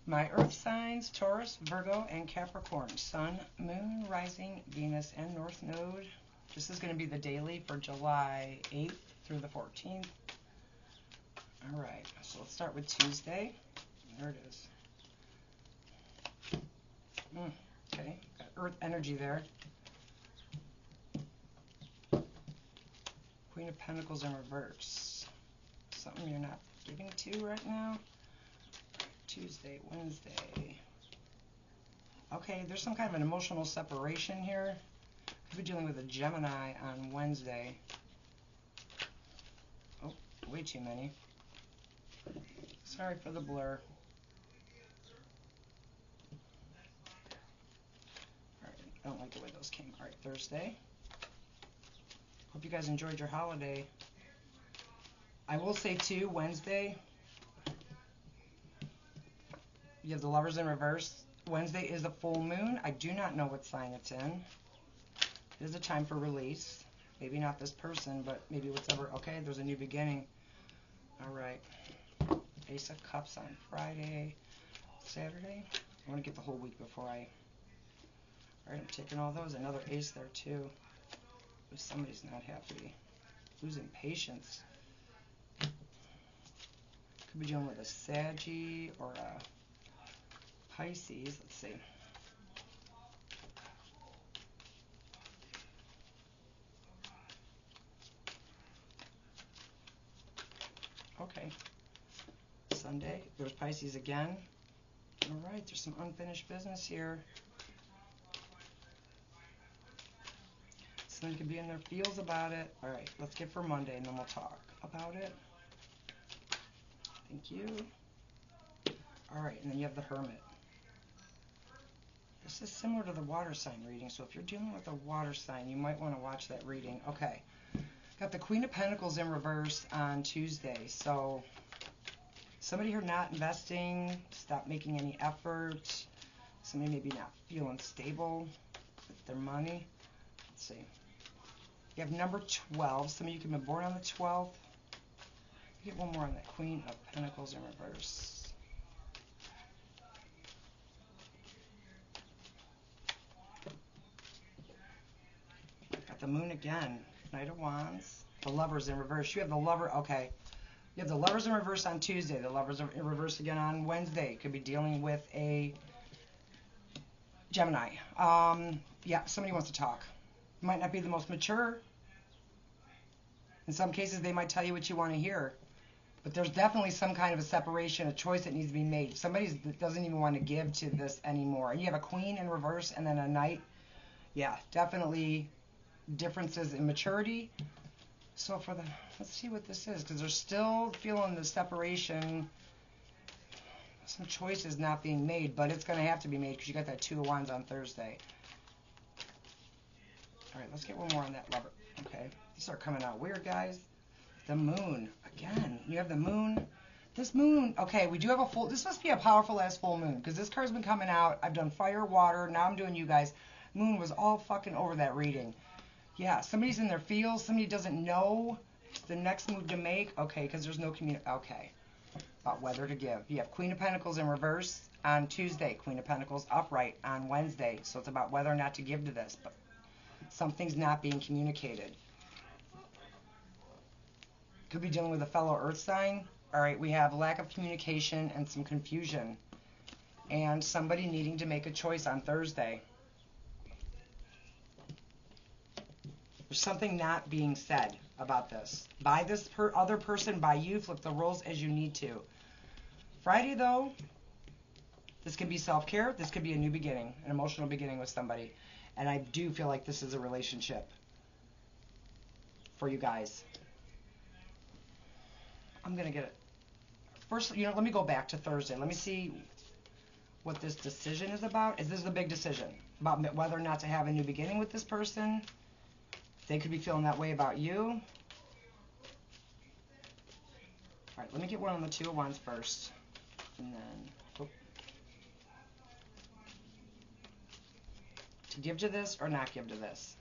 My earth signs, Taurus, Virgo, and Capricorn. Sun, Moon, Rising, Venus, and North Node. This is going to be the daily for July 8th through the 14th. All right, so let's start with Tuesday. There it is. Okay, got earth energy there. Queen of Pentacles in reverse. Something you're not giving to right now. Tuesday, Wednesday. Okay, there's some kind of an emotional separation here. Could be dealing with a Gemini on Wednesday. Oh, way too many. Sorry for the blur. Alright, I don't like the way those came. Alright, Thursday. Hope you guys enjoyed your holiday. I will say too, Wednesday, you have the Lovers in reverse. Wednesday is a full moon. I do not know what sign it's in. It is a time for release. Maybe not this person, but maybe whatever. Okay, there's a new beginning. All right. Ace of Cups on Friday, Saturday. I want to get the whole week before I... All right, I'm taking all those. Another ace there too. If somebody's not happy. Losing patience. Could be dealing with a Saggy or a Pisces. Let's see. Okay. Sunday. There's Pisces again. All right. There's some unfinished business here. Somebody could be in their feels about it. All right. Let's get for Monday, and then we'll talk about it. Thank you. All right. And then you have the Hermit. This is similar to the water sign reading, so if you're dealing with a water sign, you might want to watch that reading. Okay. Got the Queen of Pentacles in reverse on Tuesday. So somebody here not investing, stop making any effort. Somebody maybe not feeling stable with their money. Let's see. You have number 12. Some of you can be born on the 12th. Get one more on that Queen of Pentacles in reverse. Got the Moon again. Knight of Wands. The Lovers in reverse. You have the Lover. Okay. You have the Lovers in reverse on Tuesday. The Lovers are in reverse again on Wednesday. Could be dealing with a Gemini. Yeah, somebody wants to talk. Might not be the most mature. In some cases, they might tell you what you want to hear. But there's definitely some kind of a separation, a choice that needs to be made. Somebody that doesn't even want to give to this anymore. And you have a Queen in reverse and then a Knight. Yeah, definitely differences in maturity. So for the, let's see what this is, because they're still feeling the separation. Some choices not being made, but it's going to have to be made because you got that Two of Wands on Thursday. All right, let's get one more on that Lover. Okay, these start coming out weird, guys. The Moon again. You have the Moon. This Moon. Okay, we do have a full. This must be a powerful ass full moon because this card's been coming out. I've done fire, water. Now I'm doing you guys. Moon was all fucking over that reading. Yeah, somebody's in their feels. Somebody doesn't know the next move to make. Okay, because there's no community. Okay, about whether to give. You have Queen of Pentacles in reverse on Tuesday. Queen of Pentacles upright on Wednesday. So it's about whether or not to give to this. But something's not being communicated. Could be dealing with a fellow earth sign. All right, we have lack of communication and some confusion. And somebody needing to make a choice on Thursday. There's something not being said about this. By this other person, by you, flip the roles as you need to. Friday, though, this could be self-care. This could be a new beginning, an emotional beginning with somebody. And I do feel like this is a relationship for you guys. I'm going to get it. First, let me go back to Thursday. Let me see what this decision is about. Is this a big decision about whether or not to have a new beginning with this person? They could be feeling that way about you. All right, let me get one on the Two of Wands first. And then, to give to this or not give to this?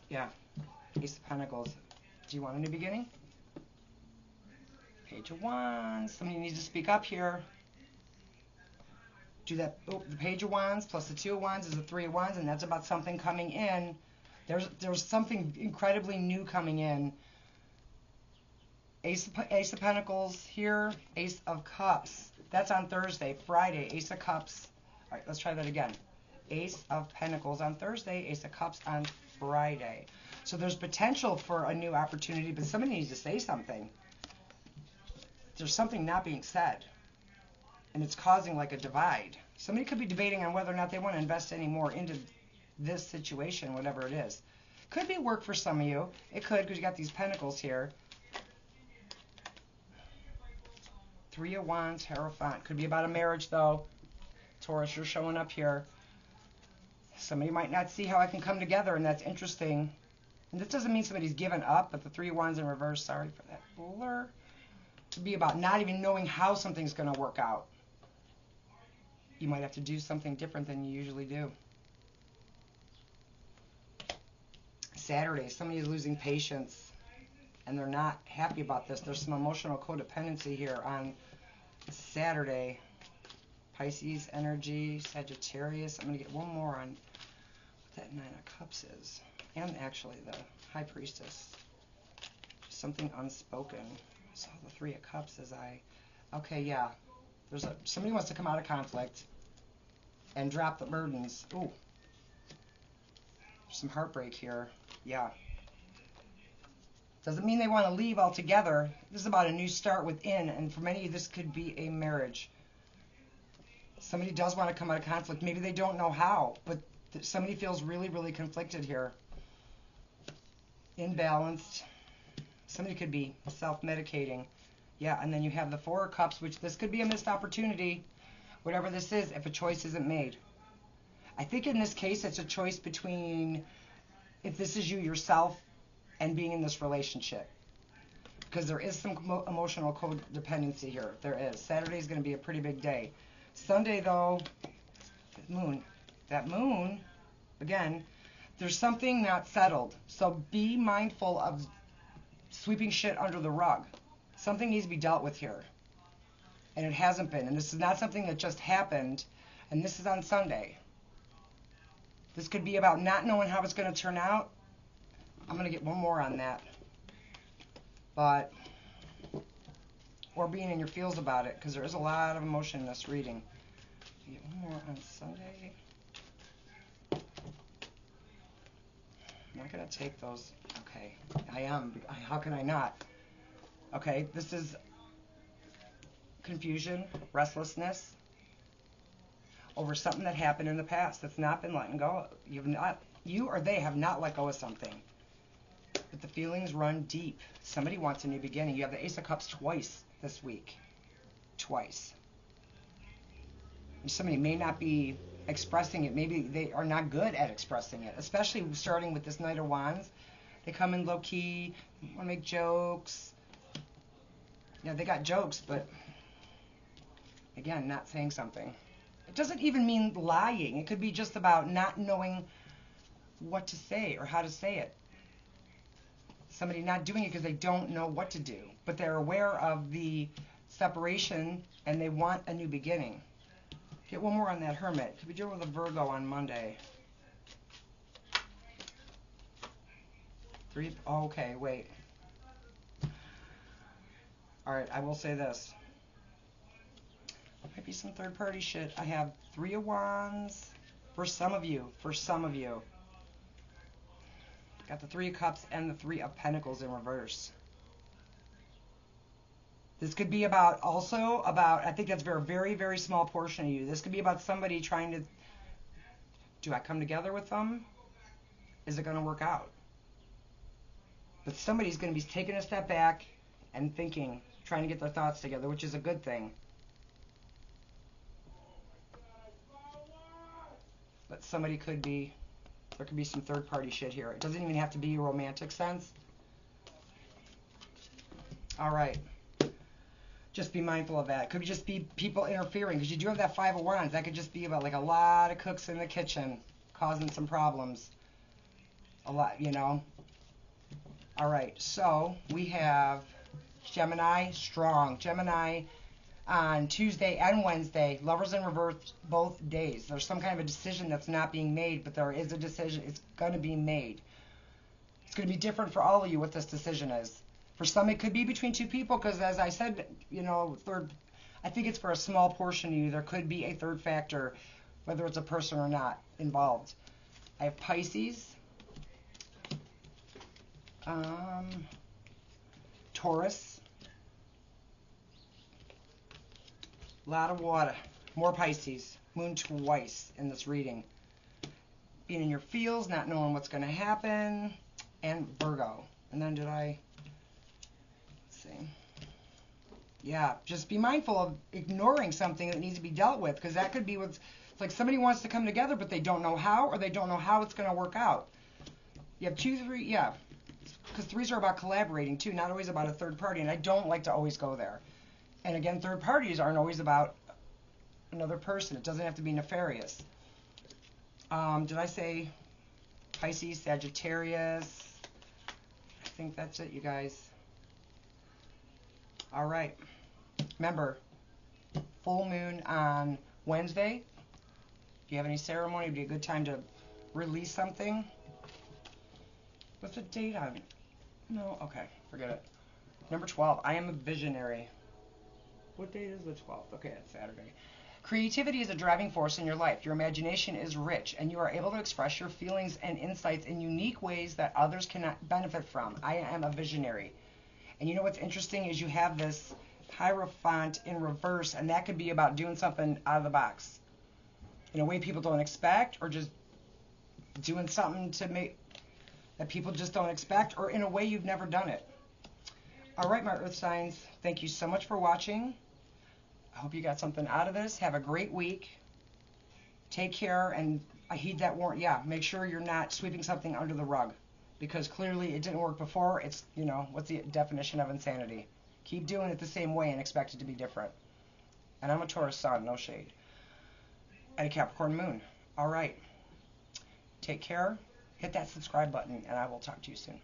Yeah. Ace of Pentacles. Do you want a new beginning? Page of Wands. Somebody needs to speak up here. Do that. Oh, the Page of Wands plus the Two of Wands is the Three of Wands, and that's about something coming in. There's something incredibly new coming in. Ace of Pentacles here. Ace of Cups. That's on Thursday. Friday, Ace of Cups. All right, let's try that again. Ace of Pentacles on Thursday. Ace of Cups on Friday. So there's potential for a new opportunity, but somebody needs to say something. There's something not being said, and it's causing like a divide. Somebody could be debating on whether or not they want to invest any more into this situation, whatever it is. Could be work for some of you. It could, because you got these pentacles here. Three of Wands, Hierophant. Could be about a marriage, though. Taurus, you're showing up here. Somebody might not see how I can come together, and that's interesting. And this doesn't mean somebody's given up, but the Three of Wands in reverse, sorry for that blur. To be about not even knowing how something's going to work out. You might have to do something different than you usually do. Saturday, somebody is losing patience, and they're not happy about this. There's some emotional codependency here on Saturday. Pisces energy, Sagittarius. I'm going to get one more on what that Nine of Cups is. And actually the High Priestess. Just something unspoken. So the Three of Cups as okay, yeah. Somebody wants to come out of conflict and drop the burdens. Ooh. Some heartbreak here. Yeah. Doesn't mean they want to leave altogether. This is about a new start within, and for many, this could be a marriage. Somebody does want to come out of conflict. Maybe they don't know how, but somebody feels really, really conflicted here. Imbalanced. Somebody could be self-medicating. Yeah, and then you have the Four of Cups, which this could be a missed opportunity, whatever this is, if a choice isn't made. I think in this case, it's a choice between if this is you yourself and being in this relationship. Because there is some emotional codependency here. There is. Saturday is going to be a pretty big day. Sunday, though, moon. That moon, again, there's something not settled. So be mindful of sweeping shit under the rug. Something needs to be dealt with here. And it hasn't been. And this is not something that just happened. And this is on Sunday. This could be about not knowing how it's going to turn out. I'm going to get one more on that. But, or being in your feels about it, because there is a lot of emotion in this reading. Get one more on Sunday. I'm not going to take those. Okay, I am. How can I not? Okay, this is confusion, restlessness over something that happened in the past that's not been letting go. You or they have not let go of something. But the feelings run deep. Somebody wants a new beginning. You have the Ace of Cups twice this week. Twice. And somebody may not be expressing it. Maybe they are not good at expressing it, especially starting with this Knight of Wands. They come in low-key, want to make jokes. Yeah, they got jokes, but again, not saying something. It doesn't even mean lying. It could be just about not knowing what to say or how to say it. Somebody not doing it because they don't know what to do, but they're aware of the separation and they want a new beginning. Get one more on that Hermit. Could be dealing with a Virgo on Monday. Okay, wait. Alright, I will say this. Might be some third-party shit. I have Three of Wands for some of you. For some of you. Got the Three of Cups and the Three of Pentacles in reverse. This could be about, I think that's a very, very small portion of you. This could be about somebody trying to, do I come together with them? Is it going to work out? But somebody's going to be taking a step back and thinking, trying to get their thoughts together, which is a good thing. But somebody could be, there could be some third-party shit here. It doesn't even have to be a romantic sense. All right. Just be mindful of that. It could just be people interfering, because you do have that Five of Wands. That could just be about like a lot of cooks in the kitchen causing some problems. a lot, you know. All right, so we have Gemini, strong. Gemini on Tuesday and Wednesday, lovers in reverse both days. There's some kind of a decision that's not being made, but there is a decision. It's going to be made. It's going to be different for all of you what this decision is. For some, it could be between two people because, as I said, you know, I think it's for a small portion of you. There could be a third factor, whether it's a person or not, involved. I have Pisces, Taurus, a lot of water, more Pisces, moon twice in this reading. Being in your feels, not knowing what's going to happen, and Virgo. And then let's see. Yeah, just be mindful of ignoring something that needs to be dealt with, because that could be it's like somebody wants to come together, but they don't know how, or they don't know how it's going to work out. You have 2, 3, yeah, because 3s are about collaborating too, not always about a third party, and I don't like to always go there. And again, third parties aren't always about another person. It doesn't have to be nefarious. Did I say Pisces, Sagittarius? I think that's it, you guys. All right. Remember, full moon on Wednesday. Do you have any ceremony? Would be a good time to release something. What's the date on it? No? Okay, forget it. Number 12. I am a visionary. What date is the 12th? Okay, it's Saturday. Creativity is a driving force in your life. Your imagination is rich, and you are able to express your feelings and insights in unique ways that others cannot benefit from. I am a visionary. And you know what's interesting is you have this Hierophant in reverse, and that could be about doing something out of the box in a way people don't expect, or just doing something to make that people just don't expect, or in a way you've never done it. All right, my Earth signs, thank you so much for watching. I hope you got something out of this. Have a great week. Take care, and I heed that warning. Yeah, make sure you're not sweeping something under the rug, because clearly it didn't work before. It's, you know, what's the definition of insanity? Keep doing it the same way and expect it to be different. And I'm a Taurus sun, no shade. And a Capricorn moon. All right. Take care. Hit that subscribe button, and I will talk to you soon.